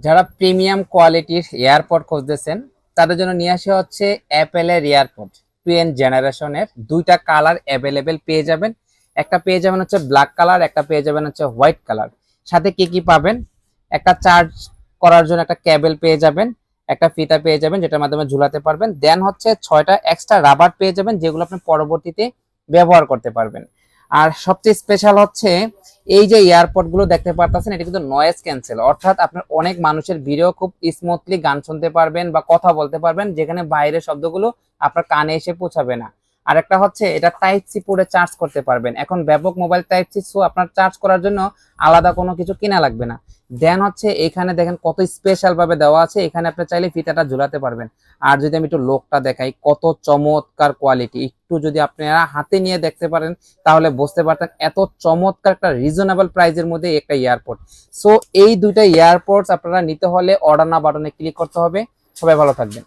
যারা প্রিমিয়াম কোয়ালিটির এয়ারপড খুঁজতেছেন তাদের জন্য নিয়ে আসা হচ্ছে অ্যাপেলের এয়ারপড 2N জেনারেশনের। দুইটা কালার অ্যাভেলেবেল পেয়ে যাবেন। একটা পেয়ে যাবেন হচ্ছে ব্ল্যাক কালার, একটা পেয়ে যাবেন হচ্ছে হোয়াইট কালার। সাথে কি কি পাবেন? একটা চার্জ করার জন্য একটা কেবল পেয়ে যাবেন, একটা ফিতা পেয়ে যাবেন যেটার মাধ্যমে ঝুলাতে পারবেন, দেন হচ্ছে 6টা এক্সট্রা রাবার পেয়ে যাবেন যেগুলো আপনি পরবর্তীতে ব্যবহার করতে পারবেন। আর সবচেয়ে স্পেশাল হচ্ছে এই যে এয়ারপড গুলো দেখতে পারতেছেন, এটা কিন্তু নয়েজ ক্যান্সেল, অর্থাৎ আপনার অনেক মানুষের ভিডিও খুব স্মুথলি গান শুনতে পারবেন বা কথা বলতে পারবেন, যেখানে বাইরের শব্দগুলো আপনার কানে এসে পৌঁছাবে না। আর একটা হচ্ছে এটা টাইপ সি পোর্টে চার্জ করতে পারবেন। এখন ব্যাপক মোবাইল টাইপ সি, সো আপনার চার্জ করার জন্য আলাদা কোনো কিছু কিনা লাগবে না। দেন হচ্ছে এখানে দেখেন কত স্পেশাল ভাবে দেওয়া আছে, এখানে আপনি চাইলে ফিতাটা ঝুলাতে পারবেন। আর যদি আমি একটু লোকটা দেখাই, কত চমৎকার কোয়ালিটি, একটু যদি আপনারা হাতে নিয়ে দেখতে পারেন তাহলে বুঝতে পারতেন এত চমৎকার একটা রিজনেবল প্রাইজের মধ্যে একটা এয়ারপড। সো এই দুইটা এয়ারপডস আপনারা নিতে হলে অর্ডার না বাটনে ক্লিক করতে হবে। সবাই ভালো থাকবেন।